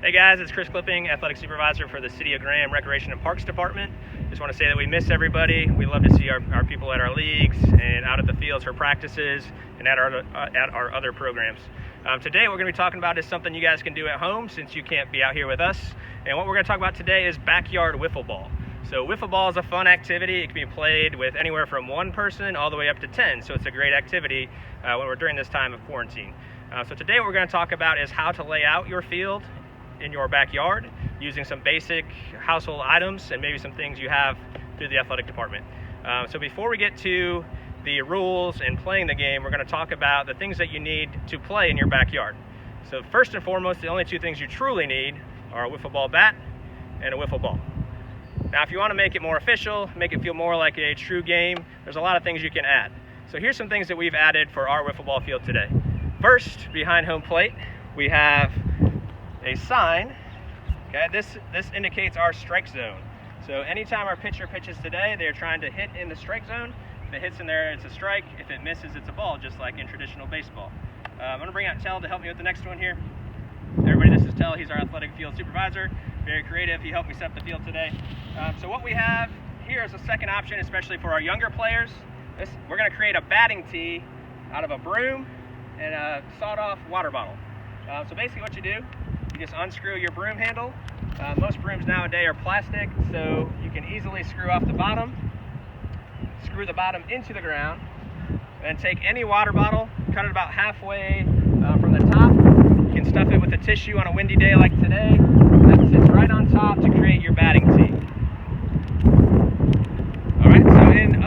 Hey guys, it's Chris Clipping, Athletic Supervisor for the City of Graham Recreation and Parks Department. Just want to say that we miss everybody. We love to see our people at our leagues and out at the fields for practices and at our other programs. Today what we're going to be talking about is something you guys can do at home since you can't be out here with us. And what we're going to talk about today is backyard wiffle ball. So wiffle ball is a fun activity. It can be played with anywhere from one person all the way up to 10. So it's a great activity when we're during this time of quarantine. So today what we're going to talk about is how to lay out your field in your backyard using some basic household items and maybe some things you have through the athletic department. So before we get to the rules and playing the game, we're going to talk about the things that you need to play in your backyard. So first and foremost, the only two things you truly need are a wiffle ball bat and a wiffle ball. Now if you want to make it more official, make it feel more like a true game, there's a lot of things you can add. So here's some things that we've added for our wiffle ball field today. First, behind home plate, we have a sign. Okay, this indicates our strike zone. So anytime our pitcher pitches today, they're trying to hit in the strike zone. If it hits in there, it's a strike. If it misses, it's a ball, just like in traditional baseball. I'm going to bring out Tell to help me with the next one here. Everybody, this is Tell. He's our athletic field supervisor. Very creative. He helped me set the field today. So what we have here is a second option, especially for our younger players. We're going to create a batting tee out of a broom and a sawed-off water bottle. So basically what you do, you just unscrew your broom handle. Most brooms nowadays are plastic, so you can easily screw off the bottom, screw the bottom into the ground, and take any water bottle, cut it about halfway from the top. You can stuff it with a tissue on a windy day like today. That sits right on top to create your batting tee. Alright, so in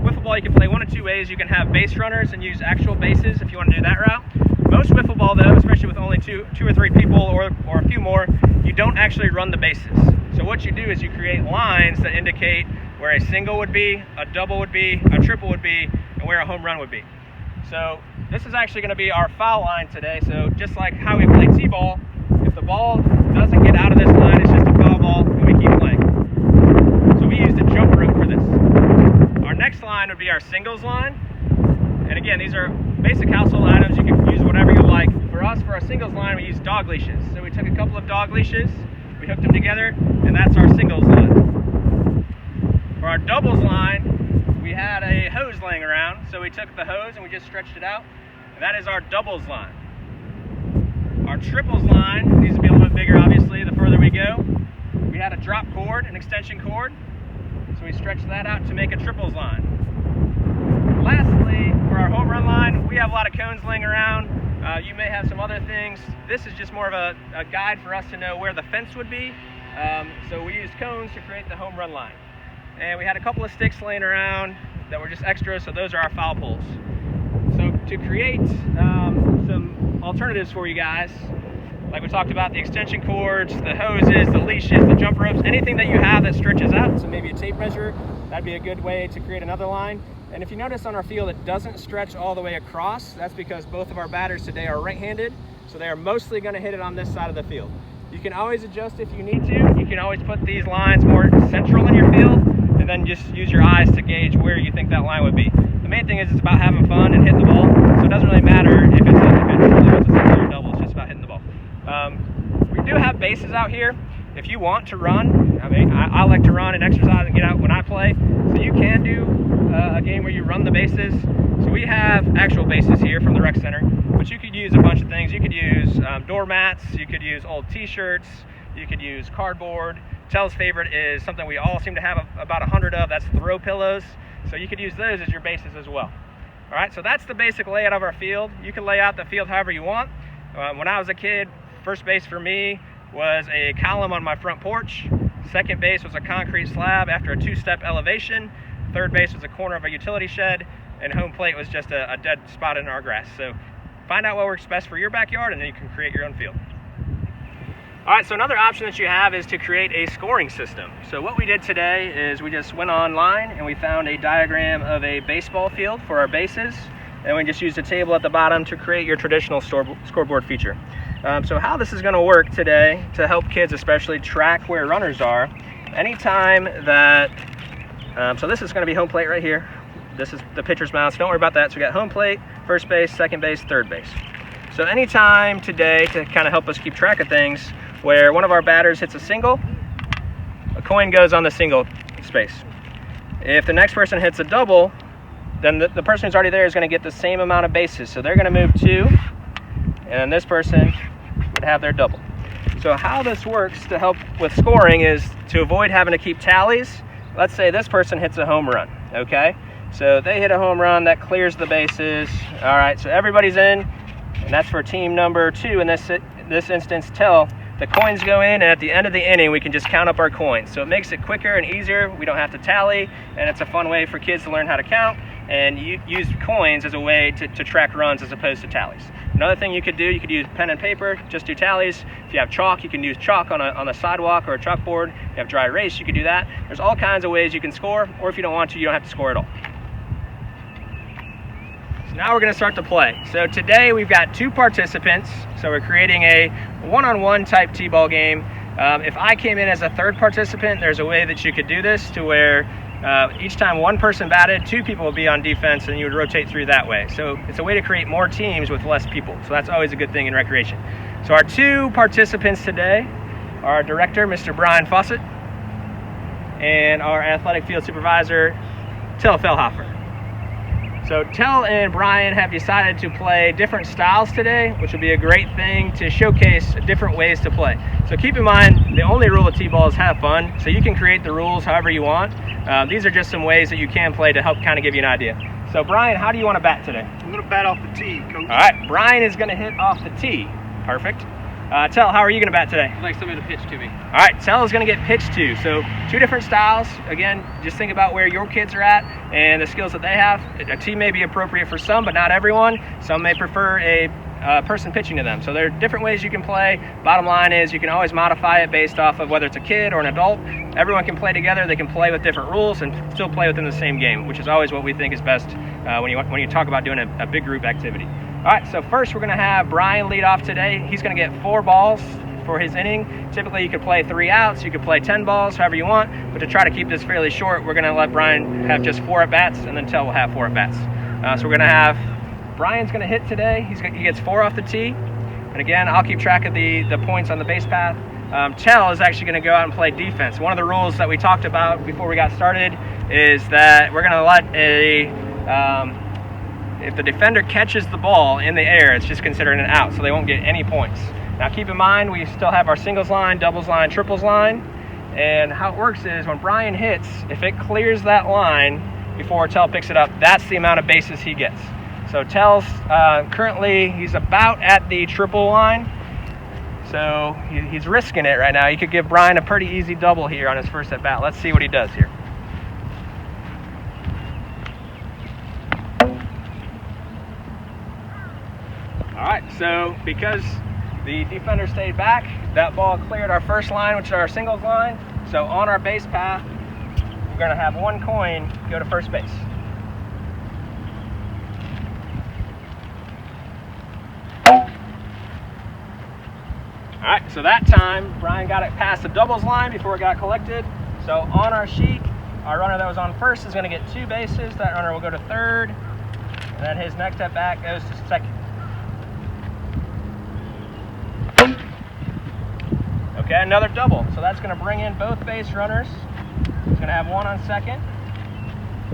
wiffle ball you can play one of two ways. You can have base runners and use actual bases if you want to do that route. Most wiffle ball though, especially with only two or three people or a few more, you don't actually run the bases. So what you do is you create lines that indicate where a single would be, a double would be, a triple would be, and where a home run would be. So this is actually going to be our foul line today. So just like how we play t-ball, if the ball doesn't get out of this line, it's just a foul ball and we keep playing. So we used a jump rope for this. Our next line would be our singles line. And again, these are basic household items. You can use whatever you like. For us, for our singles line, we use dog leashes. So we took a couple of dog leashes, we hooked them together, and that's our singles line. For our doubles line, we had a hose laying around. So we took the hose and we just stretched it out. And that is our doubles line. Our triples line needs to be a little bit bigger, obviously, the further we go. We had a drop cord, an extension cord. So we stretched that out to make a triples line. Lastly, for our home run line, we have a lot of cones laying around. You may have some other things. This is just more of a guide for us to know where the fence would be. So we used cones to create the home run line. And we had a couple of sticks laying around that were just extras, so those are our foul poles. So to create some alternatives for you guys, like we talked about, the extension cords, the hoses, the leashes, the jump ropes, anything that you have that stretches out, so maybe a tape measure, that'd be a good way to create another line. And if you notice on our field, it doesn't stretch all the way across. That's because both of our batters today are right-handed, so they are mostly going to hit it on this side of the field. You can always adjust if you need to. You can always put these lines more central in your field, and then just use your eyes to gauge where you think that line would be. The main thing is it's about having fun and hitting the ball, so it doesn't really matter if it truly was a single or double. It's just about hitting the ball. We do have bases out here. If you want to run, I like to run and exercise and get out when I play, so you can do a game where you run the bases. So we have actual bases here from the rec center, but you could use a bunch of things. You could use doormats, you could use old t-shirts, you could use cardboard. Tell's favorite is something we all seem to have about 100 of, that's throw pillows. So you could use those as your bases as well. All right, so that's the basic layout of our field. You can lay out the field however you want. When I was a kid, first base for me was a column on my front porch. Second base was a concrete slab after a two-step elevation. Third base was a corner of a utility shed, and home plate was just a dead spot in our grass. So find out what works best for your backyard, and then you can create your own field. All right, so another option that you have is to create a scoring system. So what we did today is we just went online and we found a diagram of a baseball field for our bases, and we just used a table at the bottom to create your traditional scoreboard feature. So how this is going to work today to help kids especially track where runners are, anytime that, so this is going to be home plate right here. This is the pitcher's mound, so don't worry about that. So we got home plate, first base, second base, third base. So anytime today, to kind of help us keep track of things, where one of our batters hits a single, a coin goes on the single space. If the next person hits a double, then the person who's already there is going to get the same amount of bases. So they're going to move 2, and this person would have their double. So how this works to help with scoring is to avoid having to keep tallies. Let's say this person hits a home run, okay? So they hit a home run, that clears the bases. All right, so everybody's in, and that's for team number 2 in this instance, till the coins go in, and at the end of the inning, we can just count up our coins. So it makes it quicker and easier. We don't have to tally, and it's a fun way for kids to learn how to count and use coins as a way to track runs as opposed to tallies. Another thing you could do, you could use pen and paper, just do tallies. If you have chalk, you can use chalk on a sidewalk or a chalkboard. If you have dry erase, you could do that. There's all kinds of ways you can score, or if you don't want to, you don't have to score at all. So now we're going to start to play. So today we've got 2 participants, so we're creating a one-on-one type t-ball game. If I came in as a 3rd participant, there's a way that you could do this to where each time one person batted, 2 people would be on defense, and you would rotate through that way. So it's a way to create more teams with less people. So that's always a good thing in recreation. So our 2 participants today are our director, Mr. Brian Fawcett, and our athletic field supervisor, Tel Fellhofer. So Tel and Brian have decided to play different styles today, which will be a great thing to showcase different ways to play. So keep in mind, the only rule of t-ball is have fun, so you can create the rules however you want. These are just some ways that you can play to help kind of give you an idea. So Brian, how do you want to bat today? I'm going to bat off the tee, Coach. All right, Brian is going to hit off the tee. Perfect. Tel, how are you going to bat today? I'd like somebody to pitch to me. All right, Tel is going to get pitched to. So 2 different styles. Again, just think about where your kids are at and the skills that they have. A tee may be appropriate for some, but not everyone. Some may prefer a person pitching to them. So there are different ways you can play. Bottom line is you can always modify it based off of whether it's a kid or an adult. Everyone can play together. They can play with different rules and still play within the same game, which is always what we think is best when you talk about doing a big group activity. All right, so first we're going to have Brian lead off today. He's going to get 4 balls for his inning. Typically you could play 3 outs, you could play 10 balls, however you want, but to try to keep this fairly short, we're going to let Brian have just 4 at-bats, and then Tel will have 4 at-bats. So we're going to have, Brian's going to hit today. He gets 4 off the tee, and again, I'll keep track of the points on the base path. Tel is actually going to go out and play defense. One of the rules that we talked about before we got started is that we're going to let if the defender catches the ball in the air, it's just considered an out, so they won't get any points. Now keep in mind, we still have our singles line, doubles line, triples line, and how it works is when Brian hits, if it clears that line before Tel picks it up, that's the amount of bases he gets. So Tel's currently, he's about at the triple line, so he's risking it right now. He could give Brian a pretty easy double here on his first at bat. Let's see what he does here. All right, so because the defender stayed back, that ball cleared our first line, which is our singles line. So on our base path, we're going to have 1 coin go to first base. All right, so that time, Brian got it past the doubles line before it got collected. So on our sheet, our runner that was on first is going to get 2 bases. That runner will go to third, and then his next at bat goes to second. Okay, another double. So that's going to bring in both base runners. He's going to have 1 on second.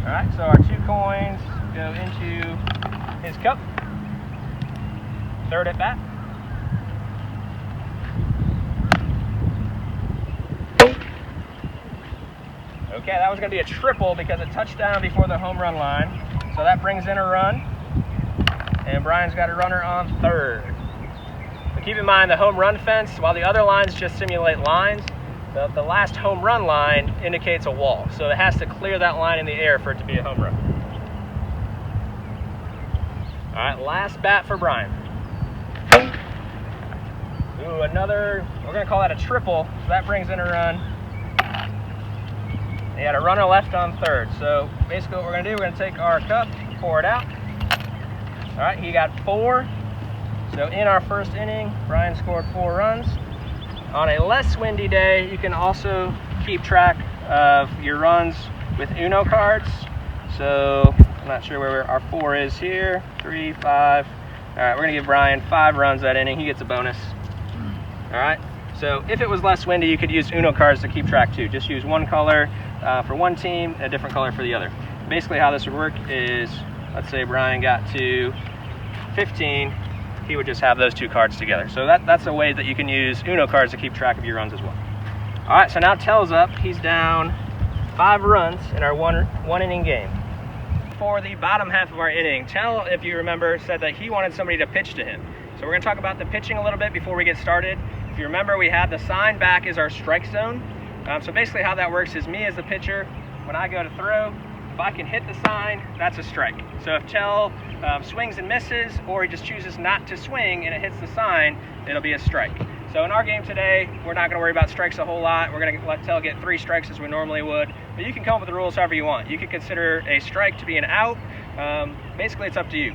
All right, so our 2 coins go into his cup. Third at bat. Okay, that was going to be a triple because it touched down before the home run line. So that brings in a run. And Brian's got a runner on third. Keep in mind the home run fence, while the other lines just simulate lines, the last home run line indicates a wall. So it has to clear that line in the air for it to be a home run. All right, last bat for Brian. Ooh, another, we're going to call that a triple, so that brings in a run. He had a runner left on third. So basically what we're going to do, we're going to take our cup, pour it out. All right, he got 4. So in our first inning, Brian scored 4 runs. On a less windy day, you can also keep track of your runs with Uno cards. So I'm not sure where our 4 is here. 3, 5, All right, we're gonna give Brian 5 runs that inning. He gets a bonus. All right, so if it was less windy, you could use Uno cards to keep track too. Just use one color for one team and a different color for the other. Basically how this would work is, let's say Brian got to 15, he would just have those 2 cards together. So that's a way that you can use Uno cards to keep track of your runs as well. All right, so now Tell's up. He's down 5 runs in our one inning game. For the bottom half of our inning, Tell, if you remember, said that he wanted somebody to pitch to him. So we're gonna talk about the pitching a little bit before we get started. If you remember, we had the sign back as our strike zone. So basically how that works is me as the pitcher, when I go to throw, if I can hit the sign, that's a strike. So if Tell swings and misses, or he just chooses not to swing and it hits the sign, it'll be a strike. So in our game today, we're not gonna worry about strikes a whole lot. We're gonna let Tell get 3 strikes as we normally would, but you can come up with the rules however you want. You could consider a strike to be an out. Basically, it's up to you.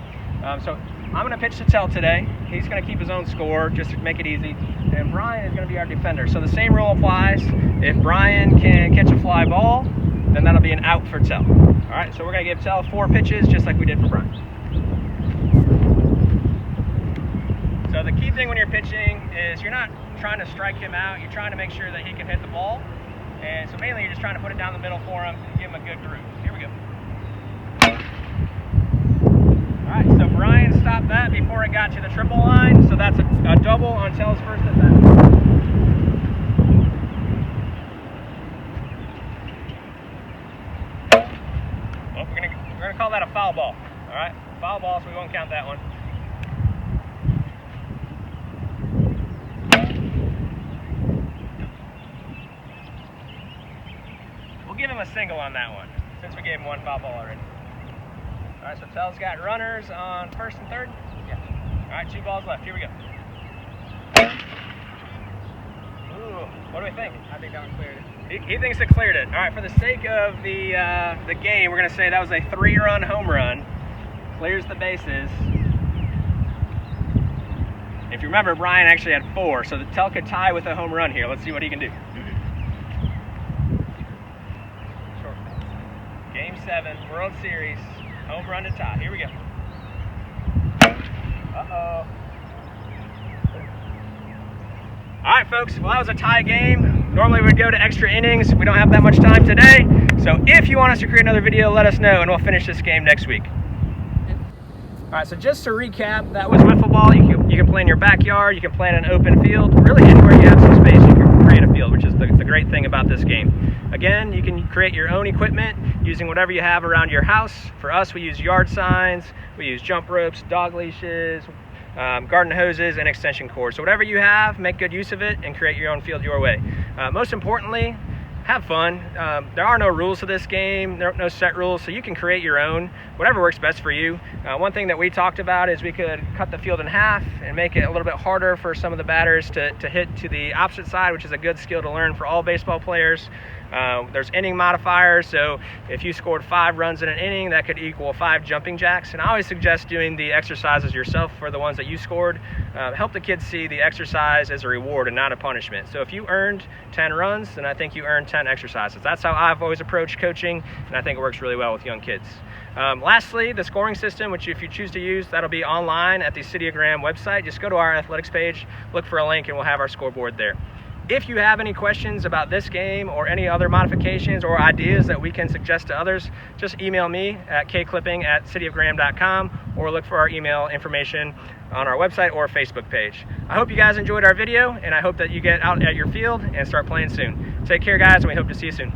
So I'm gonna pitch to Tell today. He's gonna keep his own score, just to make it easy. And Brian is gonna be our defender. So the same rule applies. If Brian can catch a fly ball, then that'll be an out for Tell. All right, so we're gonna give Tell 4 pitches, just like we did for Brian. So the key thing when you're pitching is you're not trying to strike him out, you're trying to make sure that he can hit the ball. And so mainly you're just trying to put it down the middle for him and give him a good groove. Here we go. All right, so Brian stopped that before it got to the triple line, so that's a double on Tell's first at bat. Well, we're gonna call that a foul ball. All right, foul ball, so we won't count that one. We'll give him a single on that one, since we gave him 1 foul ball already. All right, so Tell's got runners on first and third. Yeah. All right, 2 balls left. Here we go. Ooh, what do we think? I think that one cleared it. He thinks it cleared it. All right, for the sake of the game, we're gonna say that was a 3-run home run. Clears the bases. If you remember, Brian actually had 4, so the Tell could tie with a home run here. Let's see what he can do. Game 7, World Series, home run to tie. Here we go. Uh-oh. All right, folks, well, that was a tie game. Normally we'd go to extra innings. We don't have that much time today. So if you want us to create another video, let us know, and we'll finish this game next week. All right, so just to recap, that was wiffle ball. You can play in your backyard, you can play in an open field. Really anywhere you have some space, you can create a field, which is the great thing about this game. Again, you can create your own equipment using whatever you have around your house. For us, we use yard signs, we use jump ropes, dog leashes, garden hoses, and extension cords. So whatever you have, make good use of it and create your own field your way. Most importantly, have fun. There are no rules to this game. There are no set rules, so you can create your own, whatever works best for you. One thing that we talked about is we could cut the field in half and make it a little bit harder for some of the batters to hit to the opposite side, which is a good skill to learn for all baseball players. There's inning modifiers, so if you scored 5 runs in an inning, that could equal 5 jumping jacks. And I always suggest doing the exercises yourself for the ones that you scored. Help the kids see the exercise as a reward and not a punishment. So if you earned 10 runs, then I think you earned 10 exercises. That's how I've always approached coaching, and I think it works really well with young kids. Lastly, the scoring system, which if you choose to use, that'll be online at the City of Graham website. Just go to our athletics page, look for a link, and we'll have our scoreboard there. If you have any questions about this game or any other modifications or ideas that we can suggest to others, just email me at kclipping@cityofgraham.com or look for our email information on our website or Facebook page. I hope you guys enjoyed our video, and I hope that you get out at your field and start playing soon. Take care, guys, and we hope to see you soon.